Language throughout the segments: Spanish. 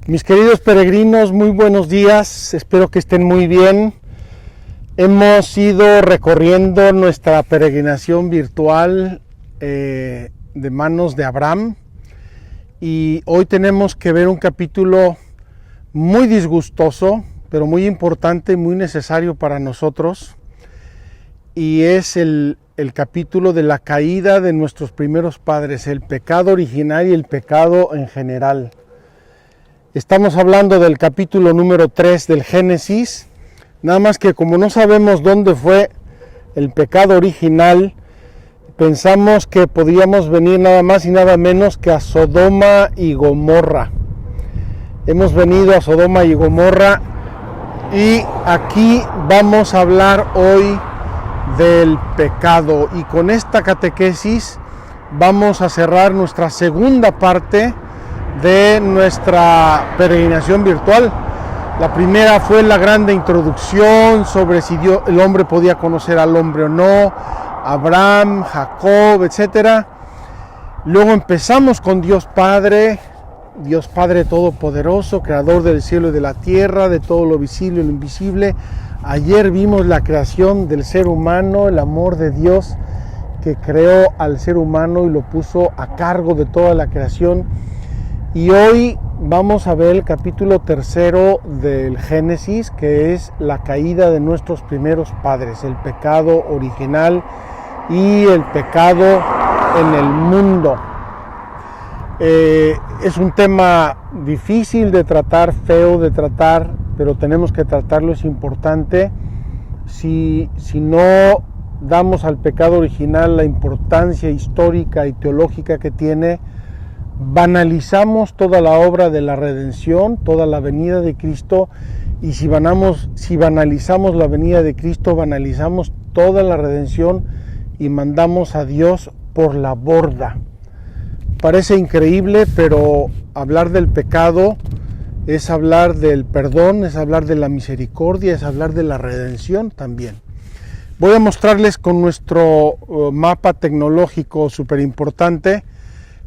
Mis queridos peregrinos, muy buenos días, espero que estén muy bien. Hemos ido recorriendo nuestra peregrinación virtual de manos de Abraham y hoy tenemos que ver un capítulo muy disgustoso, pero muy importante y muy necesario para nosotros, y es el capítulo de la caída de nuestros primeros padres, el pecado original y el pecado en general. Estamos hablando del capítulo número 3 del Génesis, nada más que como no sabemos dónde fue el pecado original, pensamos que podíamos venir nada más y nada menos que a Sodoma y Gomorra. Hemos venido a Sodoma y Gomorra y aquí vamos a hablar hoy del pecado, y con esta catequesis vamos a cerrar nuestra segunda parte de nuestra peregrinación virtual. La primera fue la grande introducción sobre si el hombre podía conocer al hombre o no, Abraham, Jacob, etc. Luego empezamos con Dios Padre Todopoderoso, creador del cielo y de la tierra, de todo lo visible y lo invisible. Ayer vimos la creación del ser humano, el amor de Dios que creó al ser humano y lo puso a cargo de toda la creación. Y hoy vamos a ver el capítulo 3 del Génesis, que es la caída de nuestros primeros padres, el pecado original y el pecado en el mundo. Es un tema difícil de tratar, feo de tratar, pero tenemos que tratarlo, es importante. Si no damos al pecado original la importancia histórica y teológica que tiene, banalizamos toda la obra de la redención, toda la venida de Cristo, y si banalizamos la venida de Cristo, banalizamos toda la redención y mandamos a Dios por la borda. Parece increíble, pero hablar del pecado es hablar del perdón, es hablar de la misericordia, es hablar de la redención también. Voy a mostrarles con nuestro mapa tecnológico súper importante.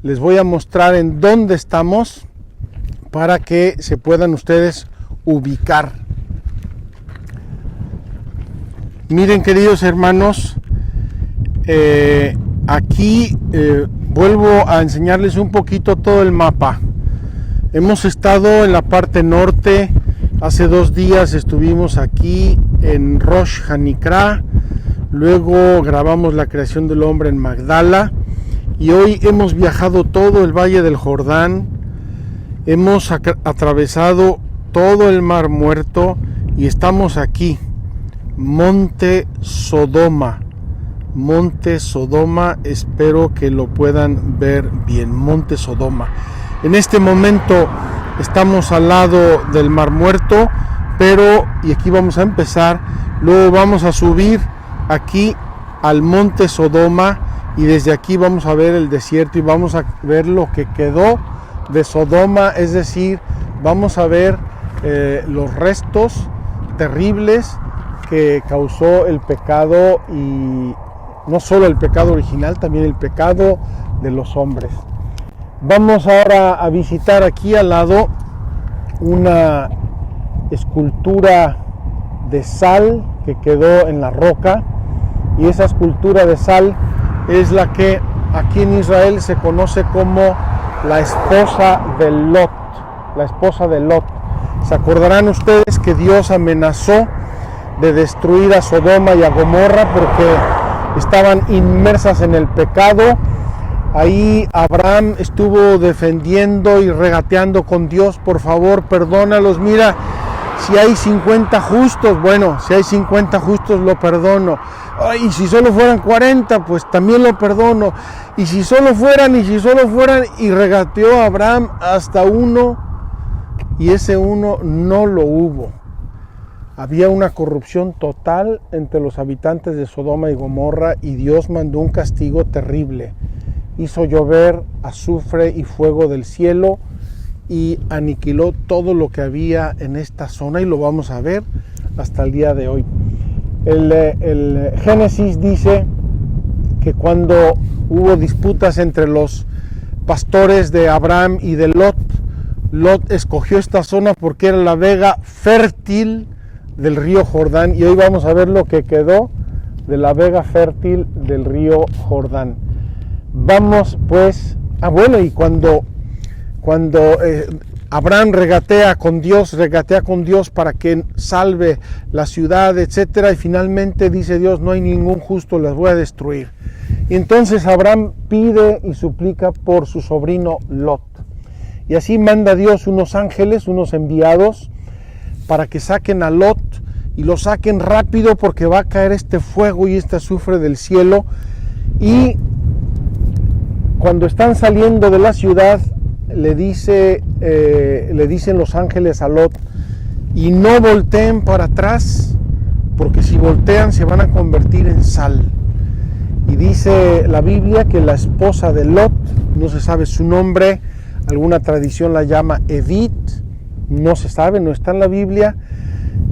Les voy a mostrar en dónde estamos para que se puedan ustedes ubicar. Miren, queridos hermanos, aquí vuelvo a enseñarles un poquito todo el mapa. Hemos estado en la parte norte, hace 2 días estuvimos aquí en Rosh Hanikra, luego grabamos la creación del hombre en Magdala, y hoy hemos viajado todo el Valle del Jordán, hemos atravesado todo el Mar Muerto y estamos aquí, Monte Sodoma. Monte Sodoma, espero que lo puedan ver bien, Monte Sodoma. En este momento estamos al lado del Mar Muerto, y aquí vamos a empezar, luego vamos a subir aquí al Monte Sodoma, y desde aquí vamos a ver el desierto y vamos a ver lo que quedó de Sodoma, es decir, vamos a ver los restos terribles que causó el pecado, y no solo el pecado original, también el pecado de los hombres. Vamos ahora a visitar aquí al lado una escultura de sal que quedó en la roca, y esa escultura de sal es la que aquí en Israel se conoce como la esposa de Lot. La esposa de Lot. Se acordarán ustedes que Dios amenazó de destruir a Sodoma y a Gomorra porque estaban inmersas en el pecado. Ahí Abraham estuvo defendiendo y regateando con Dios: por favor, perdónalos. Mira, si hay 50 justos, bueno, si hay 50 justos lo perdono. Y si solo fueran 40, pues también lo perdono. Y si solo fueran, y regateó a Abraham hasta 1, y ese 1 no lo hubo. Había una corrupción total entre los habitantes de Sodoma y Gomorra, y Dios mandó un castigo terrible. Hizo llover azufre y fuego del cielo y aniquiló todo lo que había en esta zona, y lo vamos a ver hasta el día de hoy. El Génesis dice que cuando hubo disputas entre los pastores de Abraham y de Lot, Lot escogió esta zona porque era la vega fértil del río Jordán, y hoy vamos a ver lo que quedó de la vega fértil del río Jordán. Vamos pues, y cuando Abraham regatea con Dios para que salve la ciudad, etcétera, y finalmente dice Dios: no hay ningún justo, las voy a destruir. Y entonces Abraham pide y suplica por su sobrino Lot. Y así manda Dios unos ángeles, unos enviados, para que saquen a Lot, y lo saquen rápido porque va a caer este fuego y este azufre del cielo. Y cuando están saliendo de la ciudad, le dicen los ángeles a Lot: y no volteen para atrás, porque si voltean se van a convertir en sal. Y dice la Biblia que la esposa de Lot, no se sabe su nombre, alguna tradición la llama Edith, no se sabe, no está en la Biblia.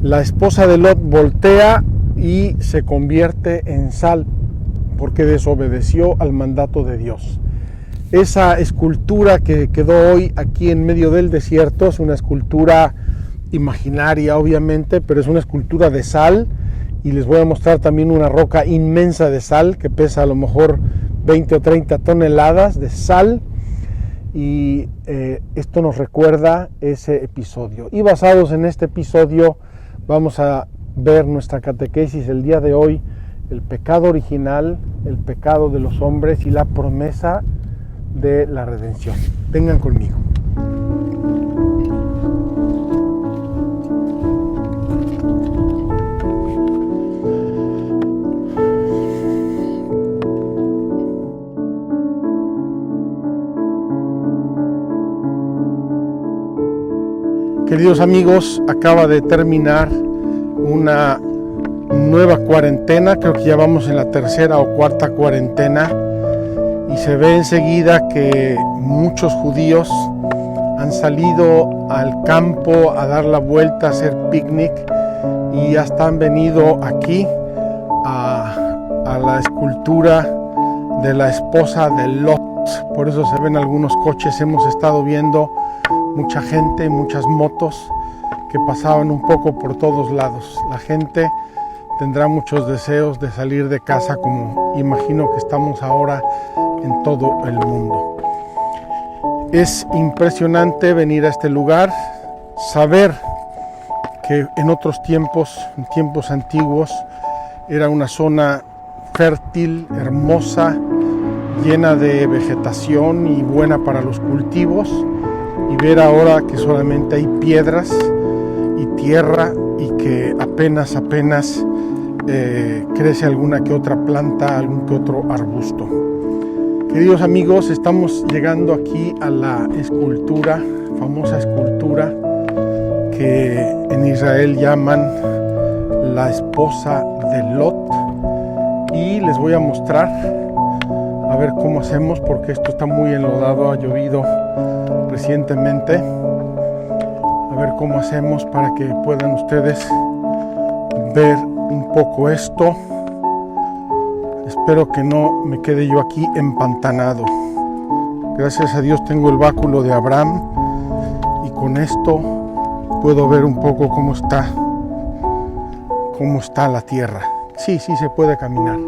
La esposa de Lot voltea y se convierte en sal porque desobedeció al mandato de Dios. Esa escultura que quedó hoy aquí en medio del desierto es una escultura imaginaria, obviamente, pero es una escultura de sal. Y les voy a mostrar también una roca inmensa de sal que pesa a lo mejor 20 o 30 toneladas de sal. Y esto nos recuerda ese episodio. Y basados en este episodio vamos a ver nuestra catequesis el día de hoy: el pecado original, el pecado de los hombres y la promesa de la redención. Vengan conmigo. Queridos amigos, acaba de terminar una nueva cuarentena, creo que ya vamos en la tercera o cuarta cuarentena, y se ve enseguida que muchos judíos han salido al campo a dar la vuelta, a hacer picnic, y hasta han venido aquí a la escultura de la esposa de Lot. Por eso se ven algunos coches, hemos estado viendo mucha gente, muchas motos que pasaban un poco por todos lados. La gente tendrá muchos deseos de salir de casa, como imagino que estamos ahora en todo el mundo. Es impresionante venir a este lugar, saber que en otros tiempos, en tiempos antiguos, era una zona fértil, hermosa, llena de vegetación y buena para los cultivos, y ver ahora que solamente hay piedras y tierra y que apenas crece alguna que otra planta, algún que otro arbusto. Queridos amigos, estamos llegando aquí a la escultura, famosa escultura que en Israel llaman la esposa de Lot, y les voy a mostrar a ver cómo hacemos, porque esto está muy enlodado, ha llovido recientemente. A ver cómo hacemos para que puedan ustedes ver un poco esto. Espero que no me quede yo aquí empantanado. Gracias a Dios tengo el báculo de Abraham, y con esto puedo ver un poco cómo está la tierra. Sí se puede caminar.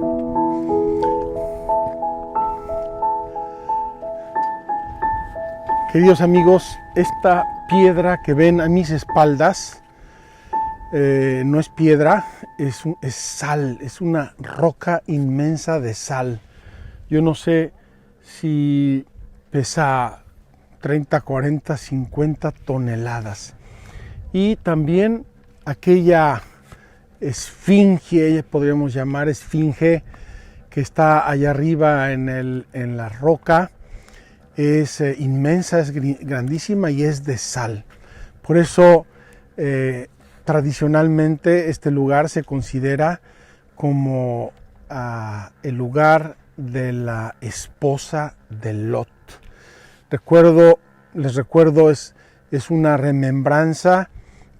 Queridos amigos, esta piedra que ven a mis espaldas no es piedra, es sal, es una roca inmensa de sal. Yo no sé si pesa 30, 40, 50 toneladas. Y también aquella esfinge, podríamos llamar esfinge, que está allá arriba en la roca, es inmensa, es grandísima y es de sal. Por eso tradicionalmente este lugar se considera como el lugar de la esposa de Lot. Les recuerdo, es una remembranza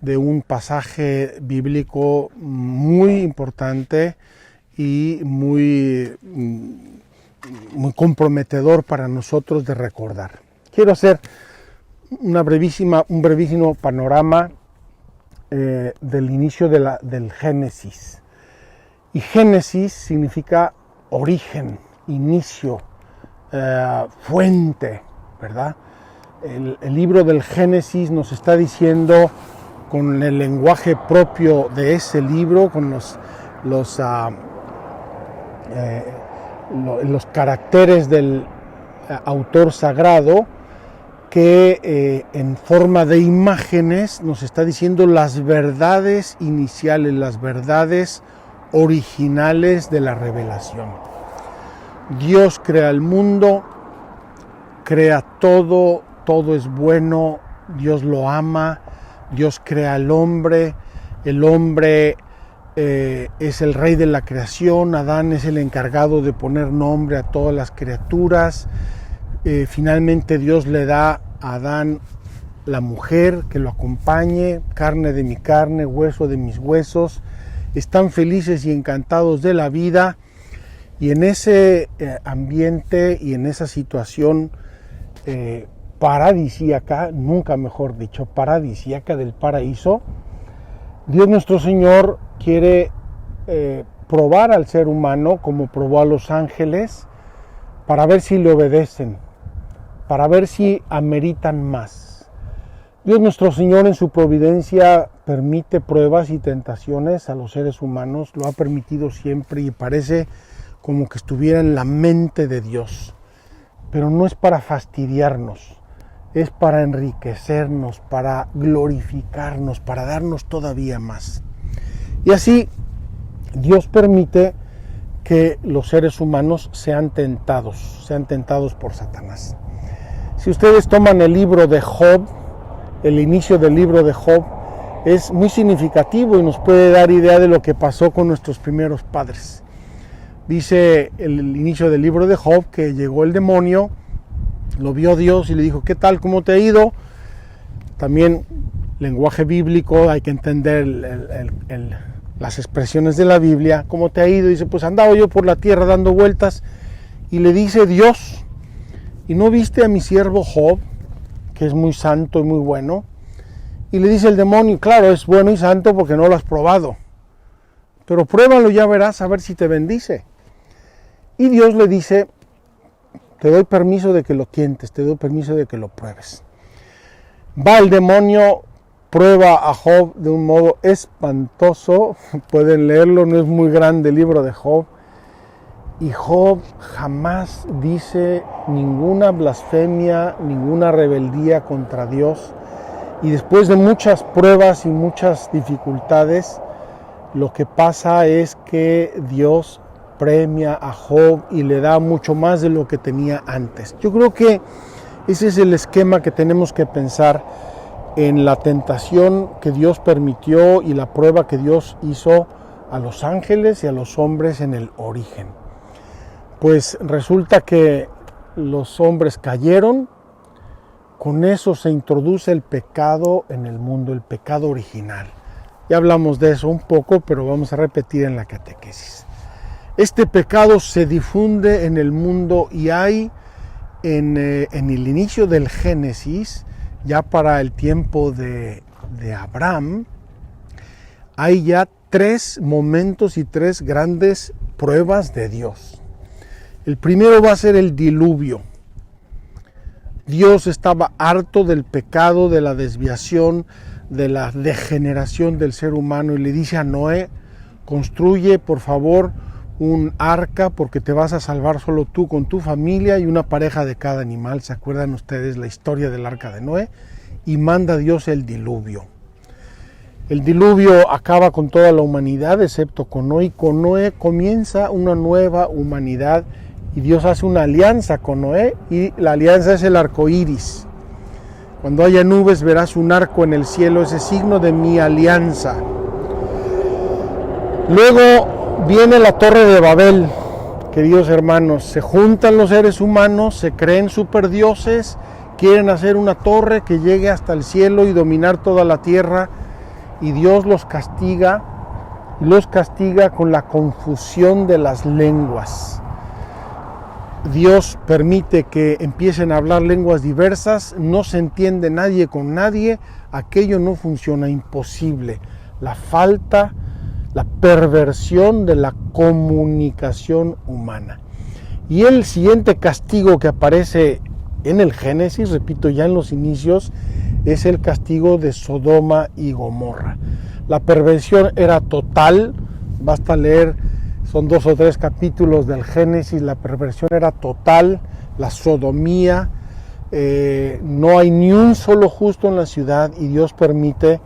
de un pasaje bíblico muy importante y muy comprometedor para nosotros de recordar. Quiero hacer un brevísimo panorama del inicio del Génesis. Y Génesis significa origen, inicio, fuente, ¿verdad? El libro del Génesis nos está diciendo, con el lenguaje propio de ese libro, con los caracteres del autor sagrado, que en forma de imágenes nos está diciendo las verdades iniciales, las verdades originales de la revelación. Dios crea el mundo, crea todo, todo es bueno, Dios lo ama, Dios crea al hombre, el hombre es el rey de la creación, Adán es el encargado de poner nombre a todas las criaturas. Finalmente Dios le da a Adán la mujer que lo acompañe, carne de mi carne, hueso de mis huesos. Están felices y encantados de la vida, y en ese ambiente y en esa situación paradisíaca, nunca mejor dicho, paradisíaca del paraíso, Dios nuestro Señor quiere probar al ser humano, como probó a los ángeles, para ver si le obedecen, para ver si ameritan más. Dios nuestro Señor en su providencia permite pruebas y tentaciones a los seres humanos, lo ha permitido siempre, y parece como que estuviera en la mente de Dios. Pero no es para fastidiarnos, es para enriquecernos, para glorificarnos, para darnos todavía más. Y así Dios permite que los seres humanos sean tentados por Satanás. Si ustedes toman el libro de Job, el inicio del libro de Job es muy significativo y nos puede dar idea de lo que pasó con nuestros primeros padres. Dice el inicio del libro de Job que llegó el demonio, lo vio Dios y le dijo: ¿qué tal? ¿Cómo te ha ido? También lenguaje bíblico, hay que entender las expresiones de la Biblia. ¿Cómo te ha ido? Dice: pues andaba yo por la tierra dando vueltas. Y le dice Dios: ¿y no viste a mi siervo Job, que es muy santo y muy bueno? Y le dice el demonio: claro, es bueno y santo porque no lo has probado, pero pruébalo, ya verás, a ver si te bendice. Y Dios le dice: te doy permiso de que lo tientes, te doy permiso de que lo pruebes. Va el demonio, prueba a Job de un modo espantoso, pueden leerlo, no es muy grande el libro de Job, y Job jamás dice ninguna blasfemia, ninguna rebeldía contra Dios, y después de muchas pruebas y muchas dificultades, lo que pasa es que Dios premia a Job y le da mucho más de lo que tenía antes. Yo creo que ese es el esquema que tenemos que pensar en la tentación que Dios permitió y la prueba que Dios hizo a los ángeles y a los hombres en el origen. Pues resulta que los hombres cayeron, con eso se introduce el pecado en el mundo, el pecado original. Ya hablamos de eso un poco, pero vamos a repetir en la catequesis. Este pecado se difunde en el mundo y hay en el inicio del Génesis, ya para el tiempo de Abraham, hay ya 3 momentos y 3 grandes pruebas de Dios. El primero va a ser el diluvio. Dios estaba harto del pecado, de la desviación, de la degeneración del ser humano, y le dice a Noé: construye por favor un arca porque te vas a salvar solo tú con tu familia y una pareja de cada animal. ¿Se acuerdan ustedes la historia del arca de Noé? Y manda Dios el diluvio. El diluvio acaba con toda la humanidad excepto con Noé, y con Noé comienza una nueva humanidad, y Dios hace una alianza con Noé, y la alianza es el arco iris. Cuando haya nubes verás un arco en el cielo, ese signo de mi alianza. Luego viene la Torre de Babel, queridos hermanos. Se juntan los seres humanos, se creen superdioses, quieren hacer una torre que llegue hasta el cielo y dominar toda la tierra, y Dios los castiga con la confusión de las lenguas. Dios permite que empiecen a hablar lenguas diversas, no se entiende nadie con nadie, aquello no funciona, imposible. La falta, la perversión de la comunicación humana. Y el siguiente castigo que aparece en el Génesis, repito, ya en los inicios, es el castigo de Sodoma y Gomorra. La perversión era total, basta leer, son 2 o 3 capítulos del Génesis, la perversión era total, la sodomía, no hay ni un solo justo en la ciudad y Dios permite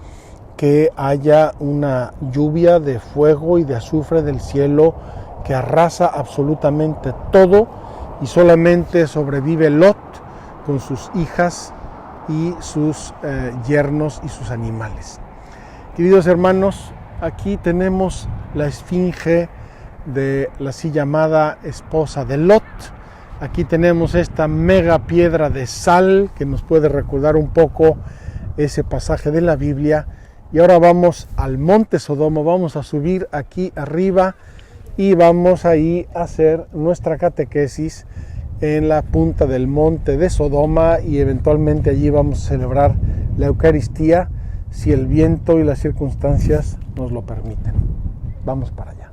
que haya una lluvia de fuego y de azufre del cielo que arrasa absolutamente todo y solamente sobrevive Lot con sus hijas y sus yernos y sus animales. Queridos hermanos, aquí tenemos la esfinge de la así llamada esposa de Lot. Aquí tenemos esta mega piedra de sal que nos puede recordar un poco ese pasaje de la Biblia. Y ahora vamos al monte Sodoma, vamos a subir aquí arriba y vamos ahí a hacer nuestra catequesis en la punta del monte de Sodoma y eventualmente allí vamos a celebrar la Eucaristía si el viento y las circunstancias nos lo permiten. Vamos para allá.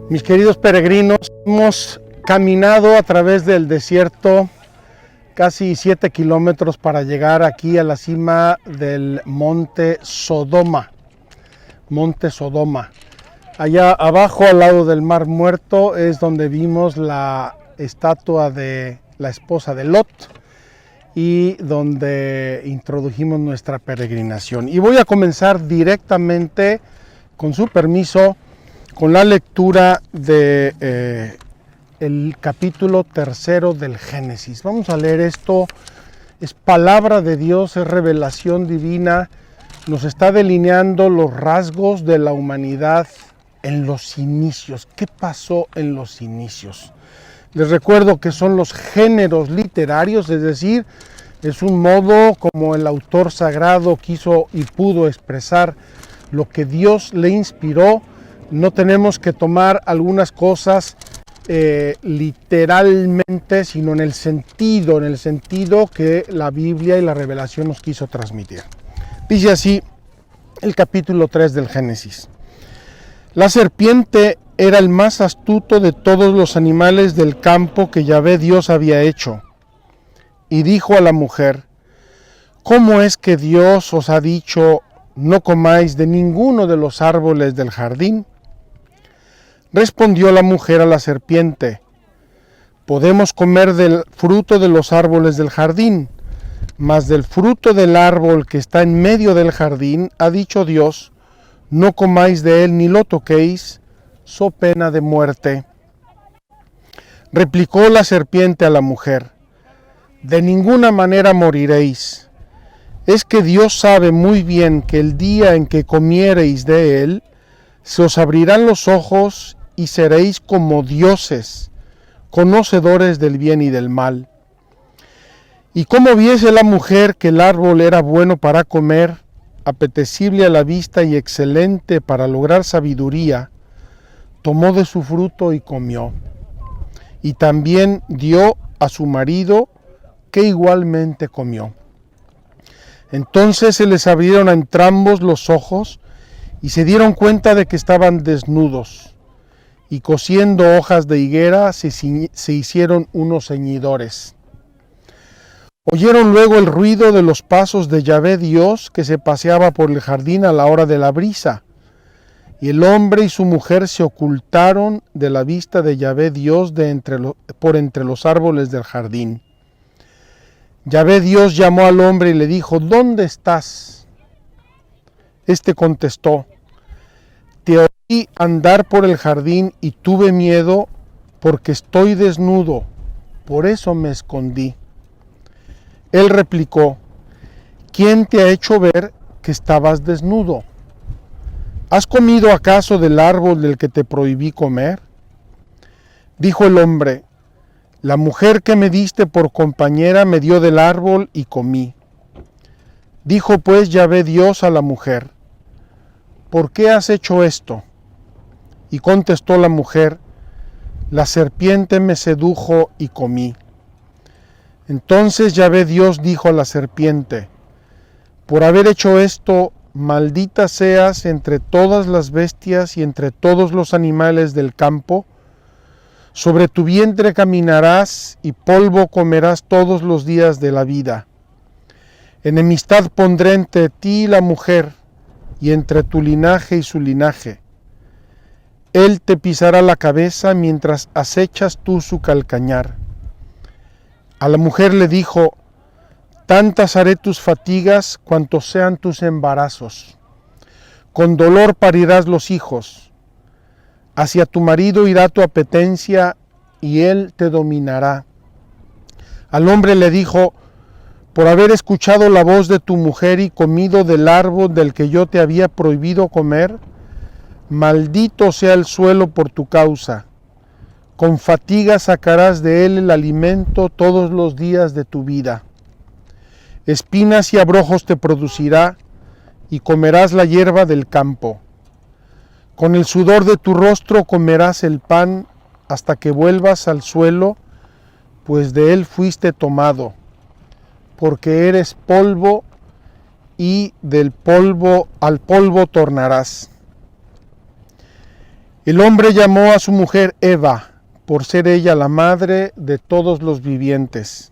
Mis queridos peregrinos, hemos caminado a través del desierto casi 7 kilómetros para llegar aquí a la cima del monte Sodoma. Monte Sodoma. Allá abajo, al lado del Mar Muerto, es donde vimos la estatua de la esposa de Lot y donde introdujimos nuestra peregrinación. Y voy a comenzar directamente, con su permiso, con la lectura de el capítulo 3 del Génesis. Vamos a leer esto, es palabra de Dios, es revelación divina, nos está delineando los rasgos de la humanidad en los inicios. ¿Qué pasó en los inicios? Les recuerdo que son los géneros literarios, es decir, es un modo como el autor sagrado quiso y pudo expresar lo que Dios le inspiró. No tenemos que tomar algunas cosas literalmente, sino en el sentido que la Biblia y la revelación nos quiso transmitir. Dice así el capítulo 3 del Génesis. La serpiente era el más astuto de todos los animales del campo que Yahvé Dios había hecho. Y dijo a la mujer: ¿Cómo es que Dios os ha dicho, no comáis de ninguno de los árboles del jardín? Respondió la mujer a la serpiente: podemos comer del fruto de los árboles del jardín, mas del fruto del árbol que está en medio del jardín, ha dicho Dios, no comáis de él ni lo toquéis, so pena de muerte. Replicó la serpiente a la mujer: de ninguna manera moriréis. Es que Dios sabe muy bien que el día en que comiereis de él, se os abrirán los ojos y seréis como dioses, conocedores del bien y del mal. Y como viese la mujer que el árbol era bueno para comer, apetecible a la vista y excelente para lograr sabiduría, tomó de su fruto y comió. Y también dio a su marido, que igualmente comió. Entonces se les abrieron a entrambos los ojos y se dieron cuenta de que estaban desnudos. Y cosiendo hojas de higuera se hicieron unos ceñidores. Oyeron luego el ruido de los pasos de Yahvé Dios que se paseaba por el jardín a la hora de la brisa. Y el hombre y su mujer se ocultaron de la vista de Yahvé Dios por entre los árboles del jardín. Yahvé Dios llamó al hombre y le dijo: ¿Dónde estás? Este contestó: Te oí andar por el jardín y tuve miedo porque estoy desnudo, por eso me escondí. Él replicó: ¿Quién te ha hecho ver que estabas desnudo? ¿Has comido acaso del árbol del que te prohibí comer? Dijo el hombre: La mujer que me diste por compañera me dio del árbol y comí. Dijo pues Yahvé Dios a la mujer: ¿Por qué has hecho esto? Y contestó la mujer: La serpiente me sedujo y comí. Entonces Yahvé Dios dijo a la serpiente: Por haber hecho esto, maldita seas entre todas las bestias y entre todos los animales del campo. Sobre tu vientre caminarás y polvo comerás todos los días de la vida. Enemistad pondré entre ti y la mujer, y entre tu linaje y su linaje. Él te pisará la cabeza mientras acechas tú su calcañar. A la mujer le dijo: Tantas haré tus fatigas cuantos sean tus embarazos. Con dolor parirás los hijos. Hacia tu marido irá tu apetencia, y él te dominará. Al hombre le dijo: Por haber escuchado la voz de tu mujer y comido del árbol del que yo te había prohibido comer, maldito sea el suelo por tu causa. Con fatiga sacarás de él el alimento todos los días de tu vida. Espinas y abrojos te producirá, y comerás la hierba del campo. Con el sudor de tu rostro comerás el pan hasta que vuelvas al suelo, pues de él fuiste tomado, porque eres polvo y del polvo al polvo tornarás. El hombre llamó a su mujer Eva, por ser ella la madre de todos los vivientes.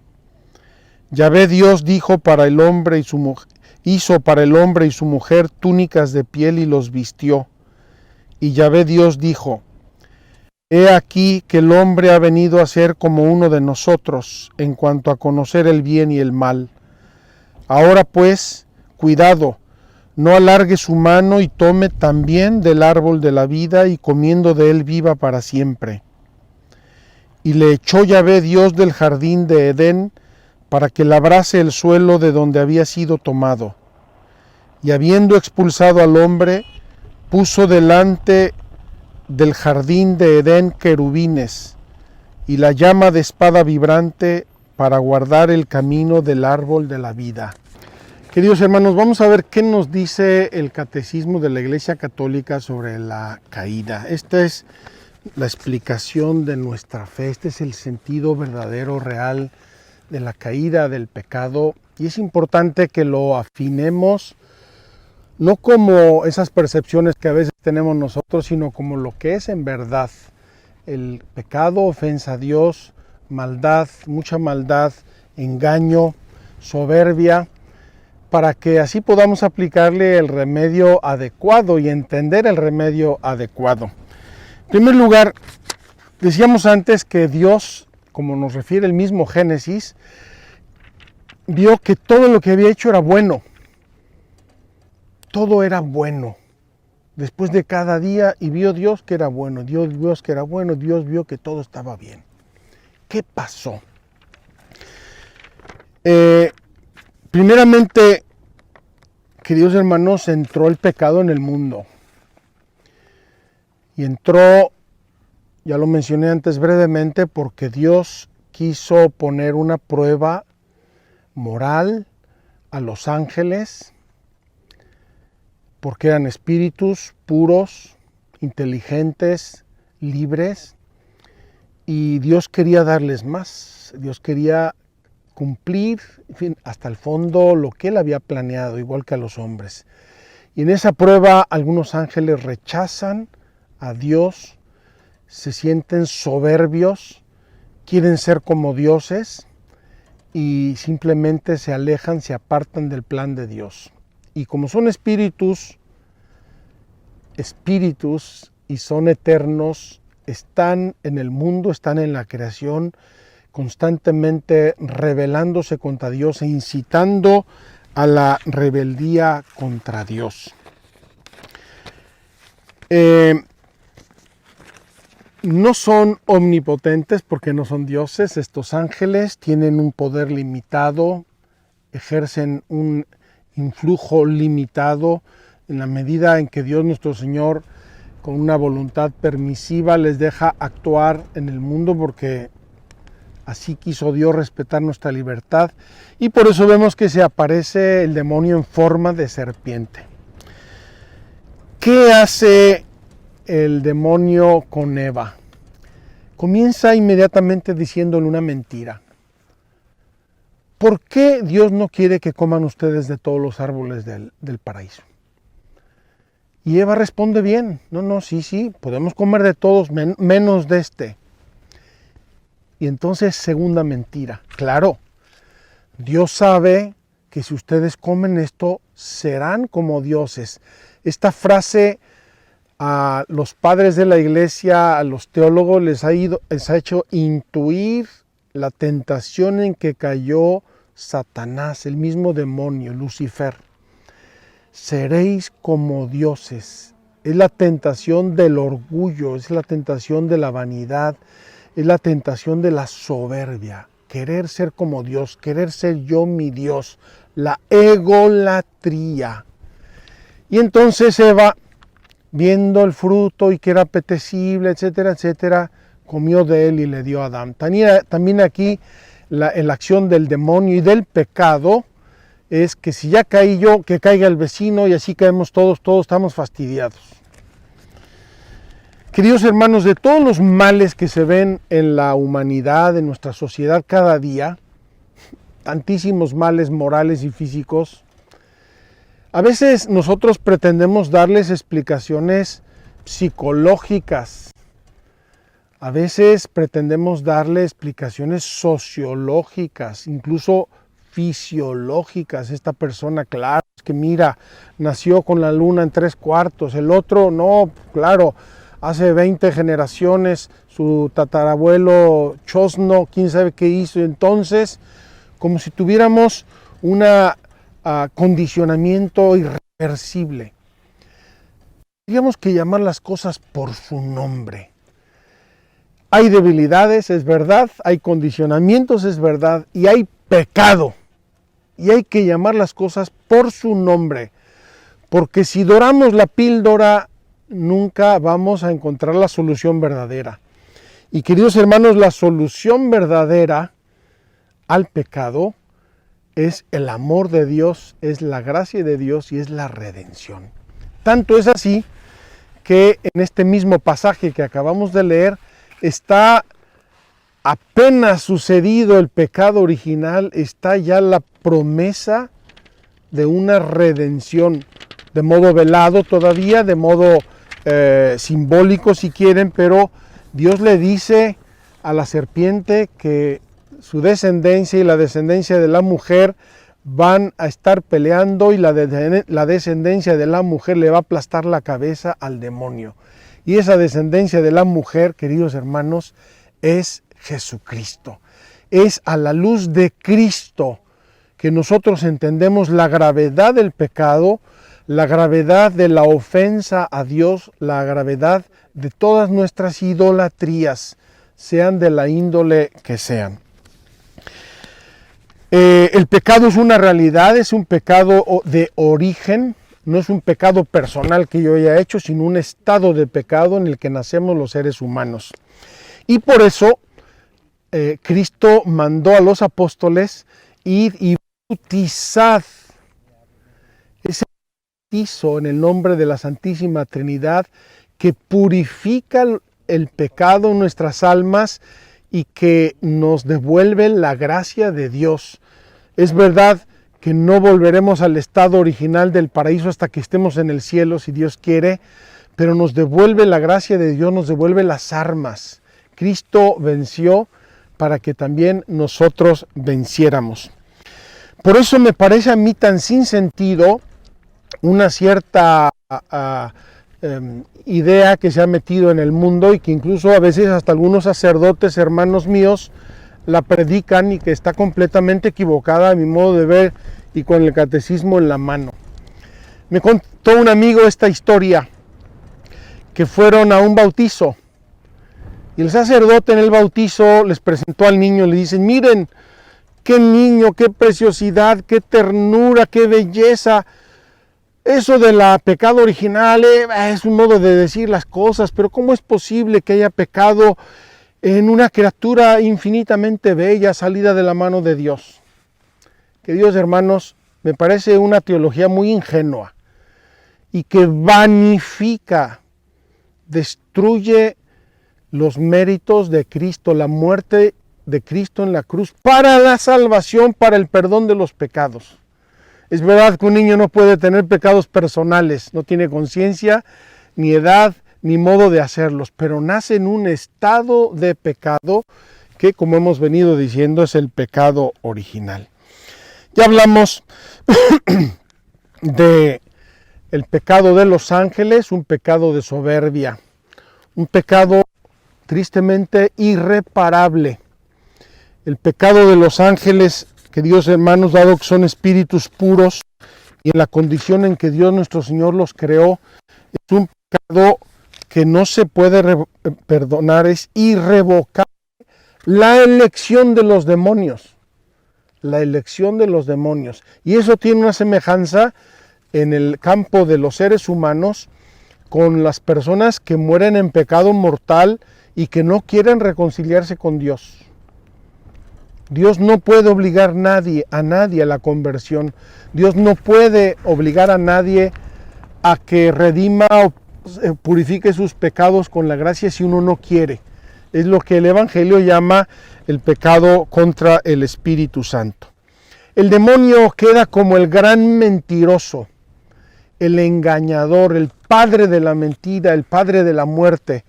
Yahvé Dios dijo para el hombre y su mujer, hizo para el hombre y su mujer túnicas de piel y los vistió. Y Yahvé Dios dijo: He aquí que el hombre ha venido a ser como uno de nosotros en cuanto a conocer el bien y el mal. Ahora pues, cuidado, no alargue su mano y tome también del árbol de la vida y comiendo de él viva para siempre. Y le echó Yahvé Dios del jardín de Edén para que labrase el suelo de donde había sido tomado. Y habiendo expulsado al hombre, puso delante del jardín de Edén querubines y la llama de espada vibrante para guardar el camino del árbol de la vida. Queridos hermanos, vamos a ver qué nos dice el Catecismo de la Iglesia Católica sobre la caída. Esta es la explicación de nuestra fe, este es el sentido verdadero, real de la caída, del pecado, y es importante que lo afinemos no como esas percepciones que a veces tenemos nosotros, sino como lo que es en verdad. El pecado, ofensa a Dios, maldad, mucha maldad, engaño, soberbia, para que así podamos aplicarle el remedio adecuado y entender el remedio adecuado. En primer lugar, decíamos antes que Dios, como nos refiere el mismo Génesis, vio que todo lo que había hecho era bueno. Todo era bueno. Después de cada día, y vio Dios que era bueno, Dios vio que era bueno, Dios vio que todo estaba bien. ¿Qué pasó? Primeramente, queridos hermanos, entró el pecado en el mundo. Y entró, ya lo mencioné antes brevemente, porque Dios quiso poner una prueba moral a los ángeles, porque eran espíritus puros, inteligentes, libres, y Dios quería darles más. Dios quería cumplir, en fin, hasta el fondo lo que Él había planeado, igual que a los hombres. Y en esa prueba algunos ángeles rechazan a Dios, se sienten soberbios, quieren ser como dioses y simplemente se alejan, se apartan del plan de Dios. Y como son espíritus espíritus y son eternos, están en el mundo, están en la creación, constantemente rebelándose contra Dios e incitando a la rebeldía contra Dios. No son omnipotentes porque no son dioses. Estos ángeles tienen un poder limitado, ejercen un influjo limitado en la medida en que Dios nuestro Señor, con una voluntad permisiva, les deja actuar en el mundo, porque así quiso Dios respetar nuestra libertad. Y por eso vemos que se aparece el demonio en forma de serpiente. ¿Qué hace el demonio con Eva? Comienza inmediatamente diciéndole una mentira. ¿Por qué Dios no quiere que coman ustedes de todos los árboles del paraíso? Y Eva responde bien, no, sí, podemos comer de todos menos de este. Y entonces, segunda mentira, claro, Dios sabe que si ustedes comen esto, serán como dioses. Esta frase a los padres de la iglesia, a los teólogos, les ha hecho intuir la tentación en que cayó Satanás, el mismo demonio, Lucifer. Seréis como dioses. Es la tentación del orgullo, es la tentación de la vanidad, es la tentación de la soberbia. Querer ser como Dios, querer ser yo mi Dios, la egolatría. Y entonces Eva, viendo el fruto y que era apetecible, etcétera, etcétera, comió de él y le dio a Adán. También aquí la acción del demonio y del pecado es que si ya caí yo, que caiga el vecino, y así caemos todos estamos fastidiados. Queridos hermanos, de todos los males que se ven en la humanidad, en nuestra sociedad cada día, tantísimos males morales y físicos, a veces nosotros pretendemos darles explicaciones psicológicas, a veces pretendemos darle explicaciones sociológicas, incluso fisiológicas. Esta persona, claro, es que mira, nació con la luna en 3/4, el otro no, claro, hace 20 generaciones su tatarabuelo Chosno, quién sabe qué hizo. Entonces, como si tuviéramos un condicionamiento irreversible. Tendríamos que llamar las cosas por su nombre. Hay debilidades, es verdad, hay condicionamientos, es verdad, y hay pecado. Y hay que llamar las cosas por su nombre, porque si doramos la píldora, nunca vamos a encontrar la solución verdadera. Y queridos hermanos, la solución verdadera al pecado es el amor de Dios, es la gracia de Dios y es la redención. Tanto es así que en este mismo pasaje que acabamos de leer está apenas sucedido el pecado original, está ya la promesa de una redención, de modo velado todavía, de modo simbólico si quieren, pero Dios le dice a la serpiente que su descendencia y la descendencia de la mujer van a estar peleando, y la descendencia de la mujer le va a aplastar la cabeza al demonio. Y esa descendencia de la mujer, queridos hermanos, es Jesucristo. Es a la luz de Cristo que nosotros entendemos la gravedad del pecado, la gravedad de la ofensa a Dios, la gravedad de todas nuestras idolatrías, sean de la índole que sean. El pecado es una realidad, es un pecado de origen, no es un pecado personal que yo haya hecho, sino un estado de pecado en el que nacemos los seres humanos. Y por eso Cristo mandó a los apóstoles ir y bautizar. Ese bautizo en el nombre de la Santísima Trinidad que purifica el pecado en nuestras almas y que nos devuelve la gracia de Dios. Es verdad que no volveremos al estado original del paraíso hasta que estemos en el cielo, si Dios quiere, pero nos devuelve la gracia de Dios, nos devuelve las armas. Cristo venció para que también nosotros venciéramos. Por eso me parece a mí tan sin sentido una cierta idea que se ha metido en el mundo y que incluso a veces hasta algunos sacerdotes, hermanos míos, la predican y que está completamente equivocada a mi modo de ver y con el catecismo en la mano. Me contó un amigo esta historia, que fueron a un bautizo y el sacerdote en el bautizo les presentó al niño y le dicen: miren, qué niño, qué preciosidad, qué ternura, qué belleza. Eso de la pecado original es un modo de decir las cosas, pero ¿cómo es posible que haya pecado en una criatura infinitamente bella, salida de la mano de Dios? Queridos hermanos, me parece una teología muy ingenua y que vanifica, destruye los méritos de Cristo, la muerte de Cristo en la cruz para la salvación, para el perdón de los pecados. Es verdad que un niño no puede tener pecados personales, no tiene conciencia, ni edad, ni modo de hacerlos, pero nace en un estado de pecado que, como hemos venido diciendo, es el pecado original. Ya hablamos de el pecado de los ángeles, un pecado de soberbia, un pecado tristemente irreparable. El pecado de los ángeles, queridos hermanos, dado que son espíritus puros y en la condición en que Dios nuestro Señor los creó, es un pecado que no se puede perdonar, es irrevocable. La elección de los demonios, y eso tiene una semejanza en el campo de los seres humanos con las personas que mueren en pecado mortal y que no quieren reconciliarse con Dios. Dios no puede obligar a nadie a la conversión. Dios no puede obligar a nadie a que redima o purifique sus pecados con la gracia si uno no quiere. Es lo que el Evangelio llama el pecado contra el Espíritu Santo. El demonio queda como el gran mentiroso, el engañador, el padre de la mentira, el padre de la muerte.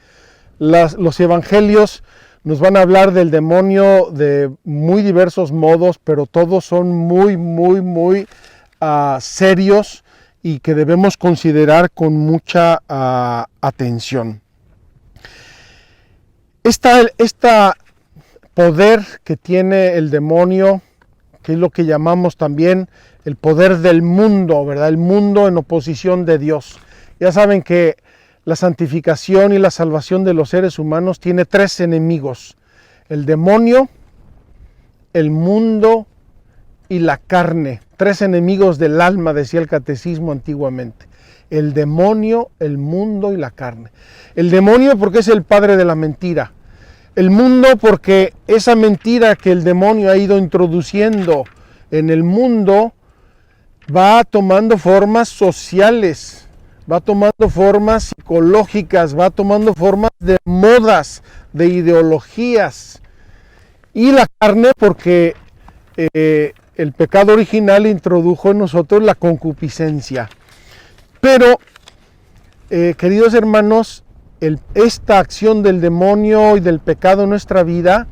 Los evangelios nos van a hablar del demonio de muy diversos modos, pero todos son muy serios y que debemos considerar con mucha atención. Este poder que tiene el demonio, que es lo que llamamos también el poder del mundo, ¿verdad? El mundo en oposición de Dios. Ya saben que la santificación y la salvación de los seres humanos tiene tres enemigos: el demonio, el mundo y la carne. Tres enemigos del alma, decía el catecismo antiguamente: el demonio, el mundo y la carne. El demonio porque es el padre de la mentira. El mundo porque esa mentira que el demonio ha ido introduciendo en el mundo va tomando formas sociales, va tomando formas psicológicas, va tomando formas de modas, de ideologías. Y la carne porque el pecado original introdujo en nosotros la concupiscencia. Pero, queridos hermanos, esta acción del demonio y del pecado en nuestra vida,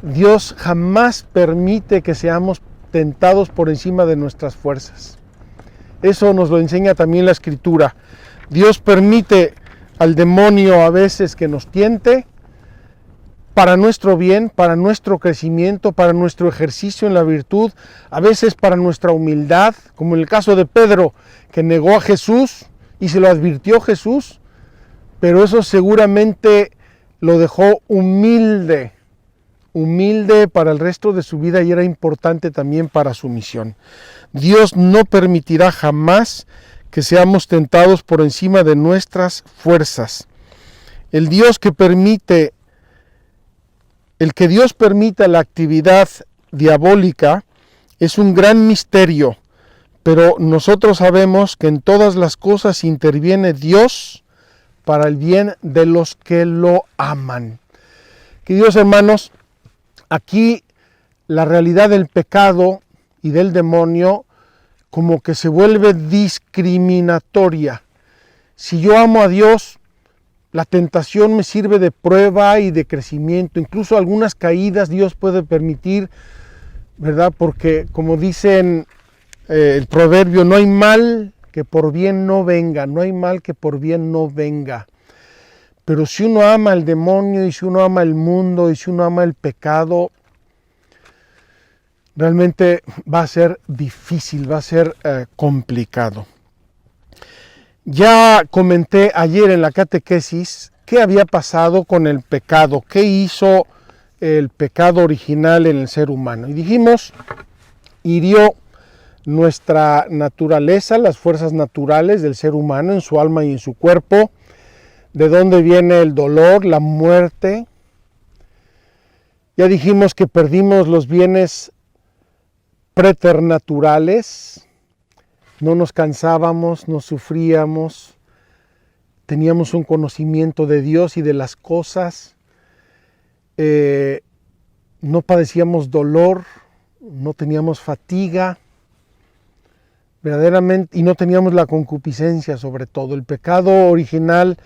Dios jamás permite que seamos tentados por encima de nuestras fuerzas. Eso nos lo enseña también la Escritura. Dios permite al demonio a veces que nos tiente para nuestro bien, para nuestro crecimiento, para nuestro ejercicio en la virtud, a veces para nuestra humildad, como en el caso de Pedro, que negó a Jesús y se lo advirtió Jesús, pero eso seguramente lo dejó humilde para el resto de su vida y era importante también para su misión. Dios no permitirá jamás que seamos tentados por encima de nuestras fuerzas. El que Dios permita la actividad diabólica es un gran misterio, pero nosotros sabemos que en todas las cosas interviene Dios para el bien de los que lo aman. Queridos hermanos, aquí la realidad del pecado y del demonio como que se vuelve discriminatoria. Si yo amo a Dios, la tentación me sirve de prueba y de crecimiento. Incluso algunas caídas Dios puede permitir, ¿verdad? Porque como dicen el proverbio, no hay mal que por bien no venga, no hay mal que por bien no venga. Pero si uno ama al demonio y si uno ama el mundo y si uno ama el pecado, realmente va a ser difícil, va a ser complicado. Ya comenté ayer en la catequesis qué había pasado con el pecado, qué hizo el pecado original en el ser humano. Y dijimos, hirió nuestra naturaleza, las fuerzas naturales del ser humano en su alma y en su cuerpo, de dónde viene el dolor, la muerte. Ya dijimos que perdimos los bienes preternaturales, no nos cansábamos, no sufríamos, teníamos un conocimiento de Dios y de las cosas, no padecíamos dolor, no teníamos fatiga, verdaderamente, y no teníamos la concupiscencia sobre todo. El pecado original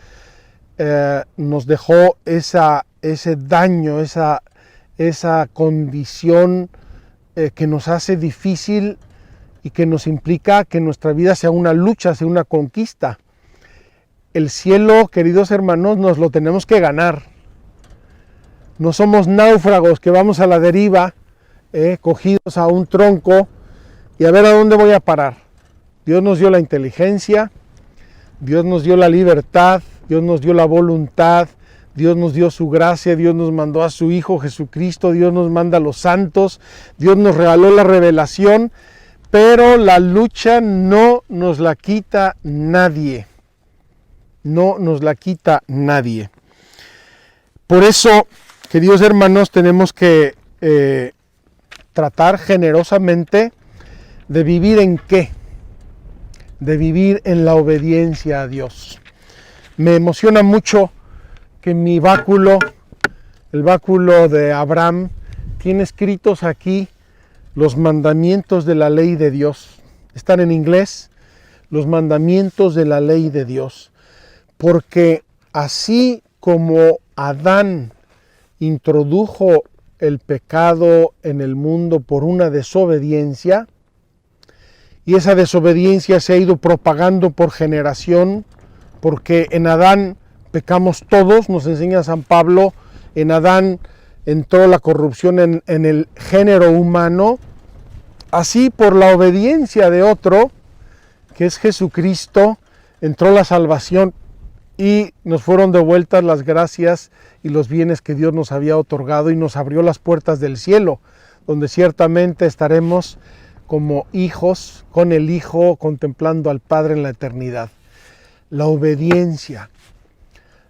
nos dejó ese daño, esa condición que nos hace difícil y que nos implica que nuestra vida sea una lucha, sea una conquista. El cielo, queridos hermanos, nos lo tenemos que ganar. No somos náufragos que vamos a la deriva, cogidos a un tronco y a ver a dónde voy a parar. Dios nos dio la inteligencia, Dios nos dio la libertad, Dios nos dio la voluntad, Dios nos dio su gracia, Dios nos mandó a su Hijo Jesucristo, Dios nos manda a los santos, Dios nos regaló la revelación, pero la lucha no nos la quita nadie. No nos la quita nadie. Por eso, queridos hermanos, tenemos que tratar generosamente de vivir ¿en qué? De vivir en la obediencia a Dios. Me emociona mucho que mi báculo, el báculo de Abraham, tiene escritos aquí los mandamientos de la ley de Dios. Están en inglés, los mandamientos de la ley de Dios. Porque así como Adán introdujo el pecado en el mundo por una desobediencia, y esa desobediencia se ha ido propagando por generación, porque en Adán pecamos todos, nos enseña San Pablo, en Adán entró la corrupción en el género humano, así por la obediencia de otro, que es Jesucristo, entró la salvación y nos fueron devueltas las gracias y los bienes que Dios nos había otorgado y nos abrió las puertas del cielo, donde ciertamente estaremos como hijos, con el Hijo, contemplando al Padre en la eternidad. La obediencia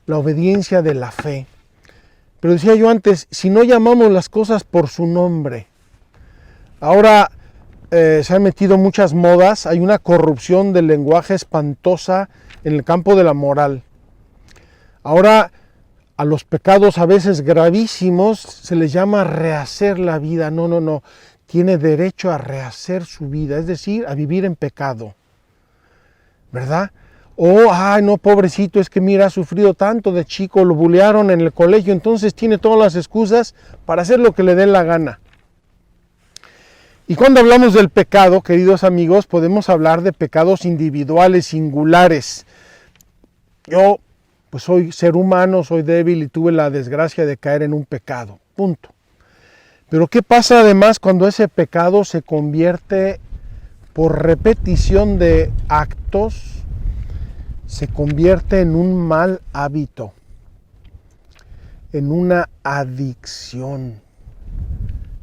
de la fe. Pero decía yo antes, si no llamamos las cosas por su nombre, ahora se han metido muchas modas, hay una corrupción del lenguaje espantosa en el campo de la moral. Ahora a los pecados a veces gravísimos se les llama rehacer la vida. No. Tiene derecho a rehacer su vida, es decir, a vivir en pecado, ¿verdad? Ay no, pobrecito, es que mira, ha sufrido tanto de chico, lo bulearon en el colegio, entonces tiene todas las excusas para hacer lo que le dé la gana. Y cuando hablamos del pecado, queridos amigos, podemos hablar de pecados individuales, singulares. Yo, pues soy ser humano, soy débil y tuve la desgracia de caer en un pecado, punto. Pero ¿qué pasa además cuando ese pecado se convierte por repetición de actos, se convierte en un mal hábito, en una adicción?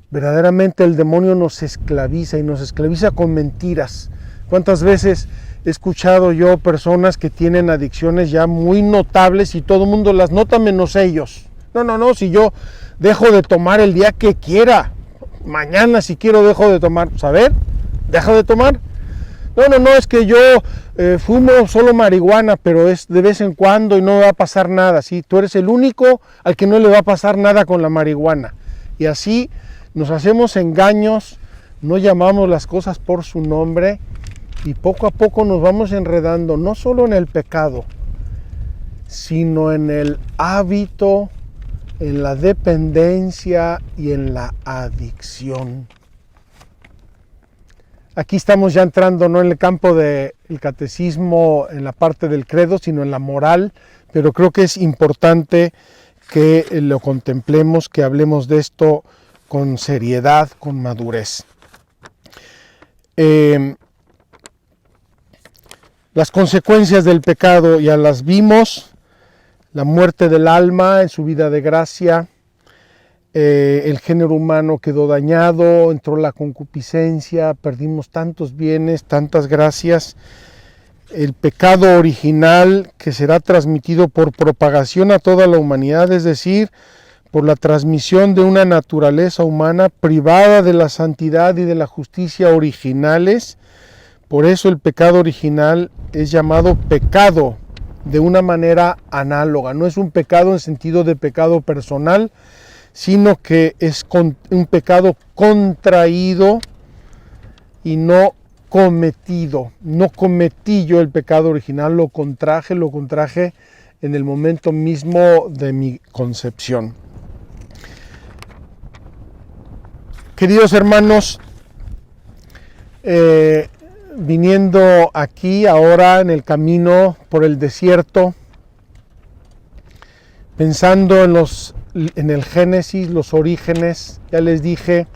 Verdaderamente el demonio nos esclaviza y nos esclaviza con mentiras. ¿Cuántas veces he escuchado yo personas que tienen adicciones ya muy notables y todo el mundo las nota menos ellos? No, si yo dejo de tomar el día que quiera, mañana si quiero dejo de tomar, ¿saber? ¿Dejo de tomar? No, es que yo fumo solo marihuana, pero es de vez en cuando y no me va a pasar nada, ¿sí? Tú eres el único al que no le va a pasar nada con la marihuana. Y así nos hacemos engaños, no llamamos las cosas por su nombre y poco a poco nos vamos enredando, no solo en el pecado, sino en el hábito, en la dependencia y en la adicción. Aquí estamos ya entrando, ¿no?, en el campo de el catecismo en la parte del credo, sino en la moral, pero creo que es importante que lo contemplemos, que hablemos de esto con seriedad, con madurez. Las consecuencias del pecado ya las vimos: la muerte del alma en su vida de gracia, el género humano quedó dañado, entró la concupiscencia, perdimos tantos bienes, tantas gracias. El pecado original, que será transmitido por propagación a toda la humanidad, es decir, por la transmisión de una naturaleza humana privada de la santidad y de la justicia originales. Por eso el pecado original es llamado pecado de una manera análoga. No es un pecado en sentido de pecado personal, sino que es un pecado contraído y no cometido. No cometí yo el pecado original, lo contraje en el momento mismo de mi concepción. Queridos hermanos, viniendo aquí ahora en el camino por el desierto, pensando en el Génesis, los orígenes, ya les dije,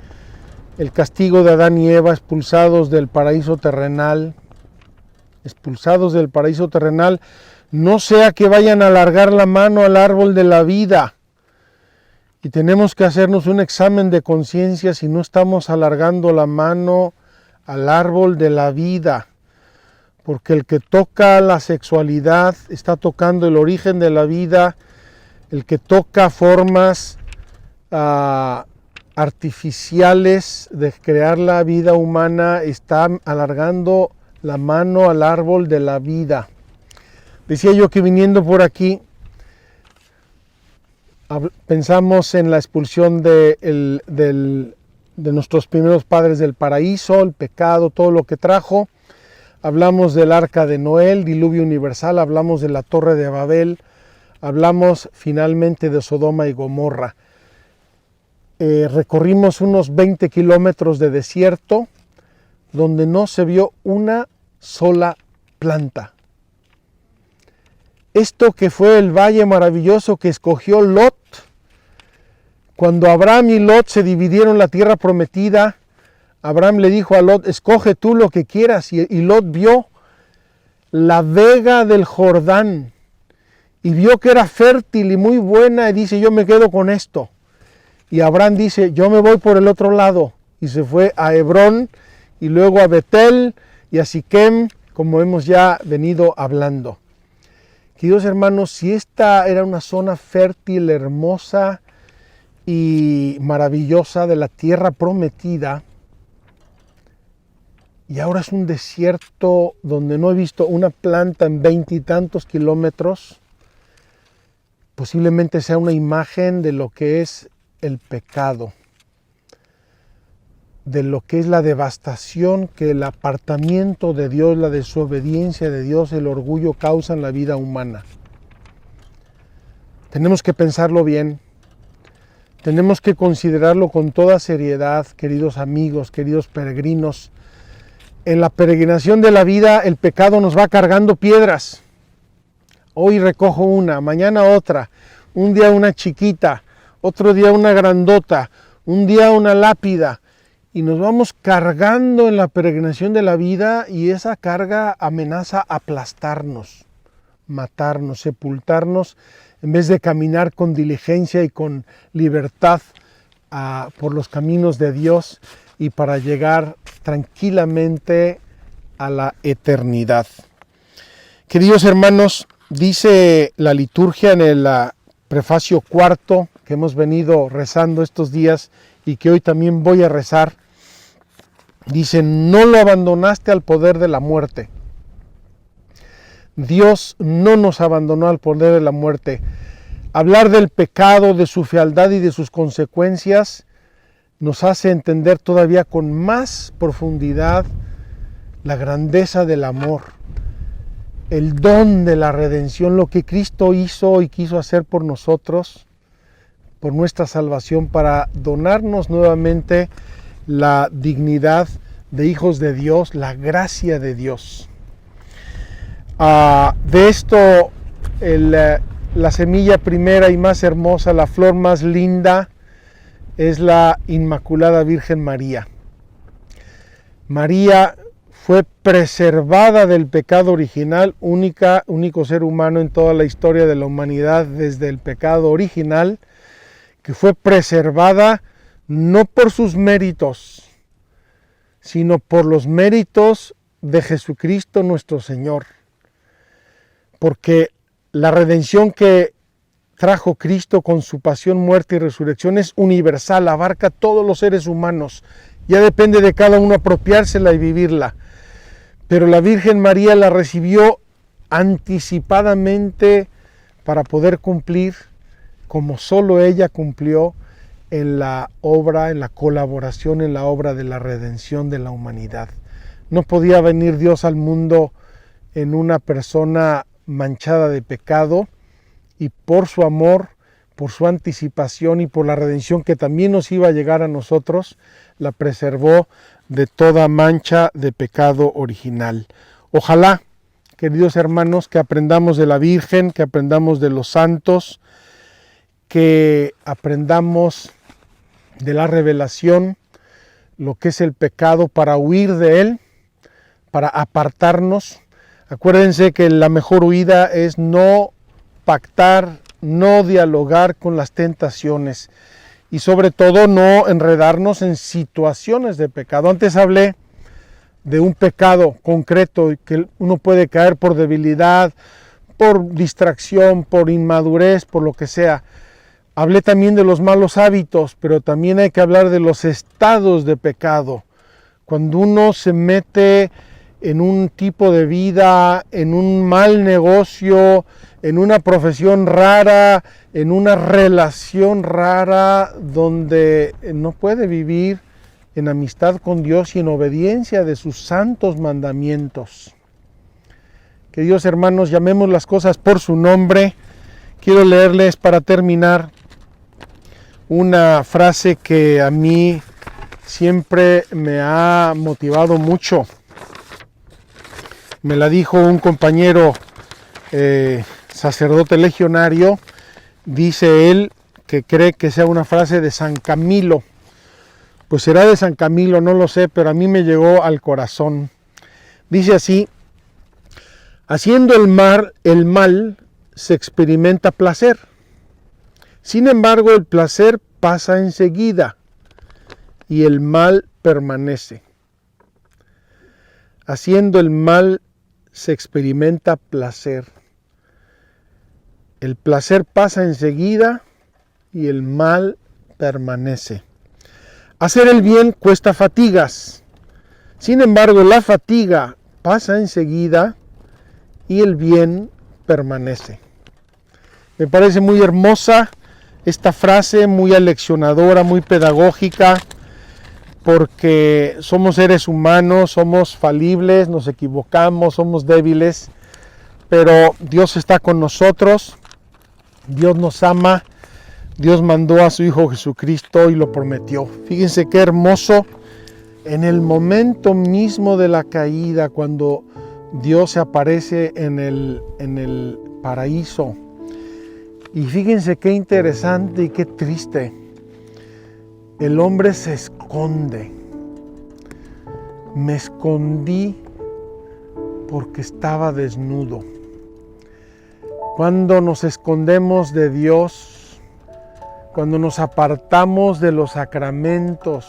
el castigo de Adán y Eva expulsados del paraíso terrenal, no sea que vayan a alargar la mano al árbol de la vida. Y tenemos que hacernos un examen de conciencia si no estamos alargando la mano al árbol de la vida. Porque el que toca la sexualidad está tocando el origen de la vida. El que toca formas artificiales de crear la vida humana está alargando la mano al árbol de la vida. Decía yo que viniendo por aquí, pensamos en la expulsión de nuestros primeros padres del paraíso, el pecado, todo lo que trajo. Hablamos del arca de Noé, el diluvio universal, hablamos de la torre de Babel, hablamos finalmente de Sodoma y Gomorra. Recorrimos unos 20 kilómetros de desierto donde no se vio una sola planta. Esto que fue el valle maravilloso que escogió Lot, cuando Abraham y Lot se dividieron la tierra prometida, Abraham le dijo a Lot, escoge tú lo que quieras, y Lot vio la vega del Jordán, y vio que era fértil y muy buena, y dice, yo me quedo con esto. Y Abraham dice, yo me voy por el otro lado, y se fue a Hebrón, y luego a Betel, y a Siquem, como hemos ya venido hablando. Queridos hermanos, si esta era una zona fértil, hermosa y maravillosa de la tierra prometida, y ahora es un desierto donde no he visto una planta en 20 y tantos kilómetros, posiblemente sea una imagen de lo que es el pecado, de lo que es la devastación que el apartamiento de Dios, la desobediencia de Dios, el orgullo causa en la vida humana. Tenemos que pensarlo bien, tenemos que considerarlo con toda seriedad, queridos amigos, queridos peregrinos. En la peregrinación de la vida el pecado nos va cargando piedras. Hoy recojo una, mañana otra, un día una chiquita, otro día una grandota, un día una lápida. Y nos vamos cargando en la peregrinación de la vida y esa carga amenaza aplastarnos, matarnos, sepultarnos, en vez de caminar con diligencia y con libertad por los caminos de Dios y para llegar tranquilamente a la eternidad. Queridos hermanos, dice la liturgia en el prefacio cuarto que hemos venido rezando estos días y que hoy también voy a rezar. Dice, no lo abandonaste al poder de la muerte. Dios no nos abandonó al poder de la muerte. Hablar del pecado, de su fealdad y de sus consecuencias nos hace entender todavía con más profundidad la grandeza del amor, el don de la redención, lo que Cristo hizo y quiso hacer por nosotros, por nuestra salvación, para donarnos nuevamente la dignidad de hijos de Dios, la gracia de Dios. De esto, la semilla primera y más hermosa, la flor más linda, es la Inmaculada Virgen María. María fue preservada del pecado original, único ser humano en toda la historia de la humanidad desde el pecado original, que fue preservada no por sus méritos, sino por los méritos de Jesucristo nuestro Señor. Porque la redención que trajo Cristo con su pasión, muerte y resurrección es universal, abarca a todos los seres humanos. Ya depende de cada uno apropiársela y vivirla. Pero la Virgen María la recibió anticipadamente para poder cumplir como solo ella cumplió en la obra, en la colaboración en la obra de la redención de la humanidad. No podía venir Dios al mundo en una persona manchada de pecado, y por su amor, por su anticipación y por la redención que también nos iba a llegar a nosotros, la preservó de toda mancha de pecado original. Ojalá, queridos hermanos, que aprendamos de la Virgen, que aprendamos de los santos, que aprendamos de la revelación, lo que es el pecado, para huir de él, para apartarnos. Acuérdense que la mejor huida es no pactar, no dialogar con las tentaciones y sobre todo no enredarnos en situaciones de pecado. Antes hablé de un pecado concreto que uno puede caer por debilidad, por distracción, por inmadurez, por lo que sea. Hablé también de los malos hábitos, pero también hay que hablar de los estados de pecado. Cuando uno se mete en un tipo de vida, en un mal negocio, en una profesión rara, en una relación rara, donde no puede vivir en amistad con Dios y en obediencia de sus santos mandamientos. Queridos hermanos, llamemos las cosas por su nombre. Quiero leerles para terminar una frase que a mí siempre me ha motivado mucho. Me la dijo un compañero sacerdote legionario. Dice él que cree que sea una frase de San Camilo. Pues será de San Camilo, no lo sé, pero a mí me llegó al corazón. Dice así: haciendo el mal se experimenta placer. Sin embargo, el placer pasa enseguida y el mal permanece. Haciendo el mal se experimenta placer. El placer pasa enseguida y el mal permanece. Hacer el bien cuesta fatigas. Sin embargo, la fatiga pasa enseguida y el bien permanece. Me parece muy hermosa esta frase, muy aleccionadora, muy pedagógica, porque somos seres humanos, somos falibles, nos equivocamos, somos débiles, pero Dios está con nosotros, Dios nos ama, Dios mandó a su Hijo Jesucristo y lo prometió. Fíjense qué hermoso, en el momento mismo de la caída, cuando Dios se aparece en el paraíso. Y fíjense qué interesante y qué triste. El hombre se esconde. Me escondí porque estaba desnudo. Cuando nos escondemos de Dios, cuando nos apartamos de los sacramentos,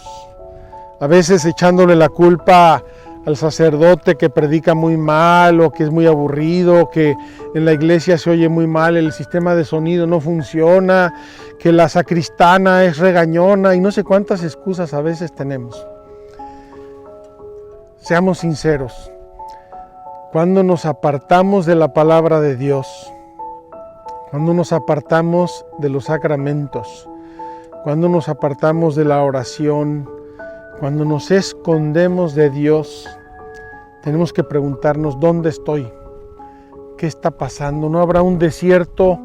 a veces echándole la culpa al sacerdote que predica muy mal o que es muy aburrido, que en la iglesia se oye muy mal, el sistema de sonido no funciona, que la sacristana es regañona y no sé cuántas excusas a veces tenemos. Seamos sinceros, cuando nos apartamos de la palabra de Dios, cuando nos apartamos de los sacramentos, cuando nos apartamos de la oración, cuando nos escondemos de Dios, tenemos que preguntarnos: ¿dónde estoy? ¿Qué está pasando? ¿No habrá un desierto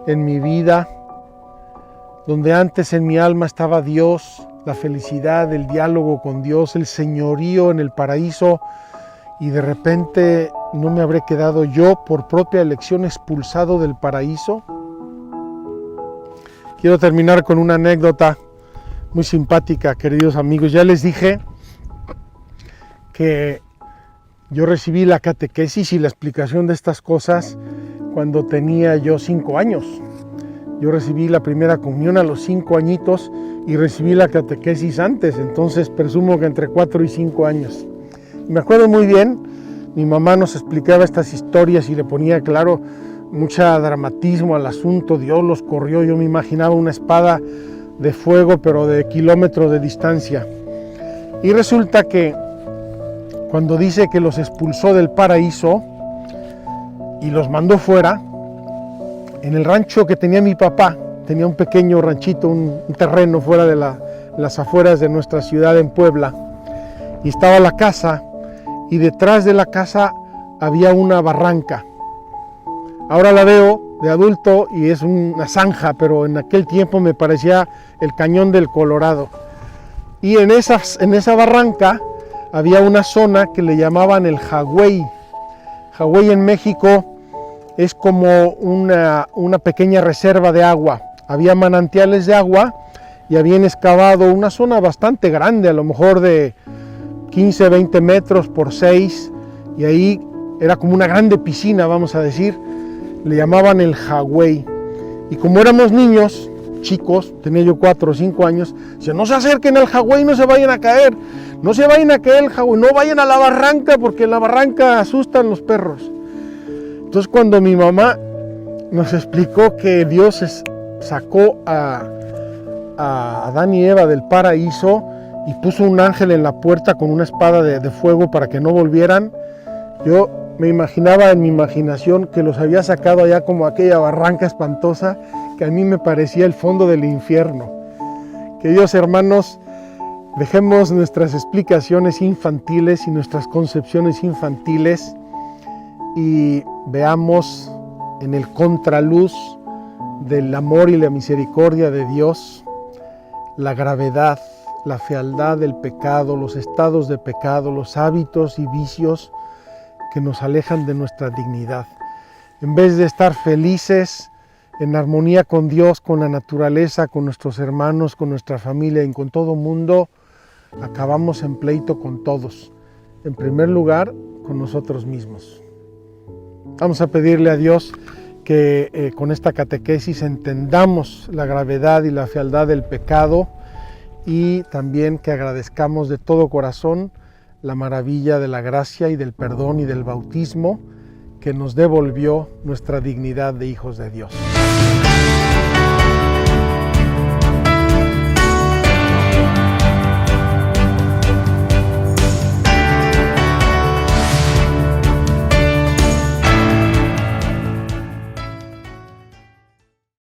en mi vida donde antes en mi alma estaba Dios, la felicidad, el diálogo con Dios, el señorío en el paraíso, y de repente ¿no me habré quedado yo por propia elección expulsado del paraíso? Quiero terminar con una anécdota muy simpática, queridos amigos. Ya les dije que yo recibí la catequesis y la explicación de estas cosas cuando tenía yo 5 años. Yo recibí la primera comunión a los 5 añitos y recibí la catequesis antes, entonces presumo que entre 4 y 5 años. Y me acuerdo muy bien, mi mamá nos explicaba estas historias y le ponía, claro, mucha dramatismo al asunto. Dios los corrió, yo me imaginaba una espada de fuego, pero de kilómetros de distancia. Y resulta que cuando dice que los expulsó del paraíso y los mandó fuera, en el rancho que tenía mi papá, tenía un pequeño ranchito, un terreno fuera de las afueras de nuestra ciudad en Puebla, y estaba la casa, y detrás de la casa había una barranca. Ahora la veo de adulto y es una zanja, pero en aquel tiempo me parecía el cañón del Colorado. Y en esa barranca había una zona que le llamaban el Jagüey. Jagüey en México es como una pequeña reserva de agua. Había manantiales de agua y habían excavado una zona bastante grande, a lo mejor de 15, 20 metros por 6, y ahí era como una grande piscina, vamos a decir. Le llamaban el Jagüey. Y como éramos niños, chicos, tenía yo 4 o 5 años, decían, no se acerquen al Jagüey, no se vayan a caer, no se vayan a caer el Jagüey, no vayan a la barranca, porque en la barranca asustan los perros. Entonces cuando mi mamá nos explicó que Dios sacó a Adán y Eva del paraíso y puso un ángel en la puerta con una espada de fuego para que no volvieran, yo me imaginaba en mi imaginación que los había sacado allá como aquella barranca espantosa que a mí me parecía el fondo del infierno. Queridos hermanos, dejemos nuestras explicaciones infantiles y nuestras concepciones infantiles y veamos en el contraluz del amor y la misericordia de Dios la gravedad, la fealdad del pecado, los estados de pecado, los hábitos y vicios que nos alejan de nuestra dignidad. En vez de estar felices, en armonía con Dios, con la naturaleza, con nuestros hermanos, con nuestra familia y con todo mundo, acabamos en pleito con todos. En primer lugar, con nosotros mismos. Vamos a pedirle a Dios que con esta catequesis entendamos la gravedad y la fealdad del pecado y también que agradezcamos de todo corazón la maravilla de la gracia y del perdón y del bautismo que nos devolvió nuestra dignidad de hijos de Dios.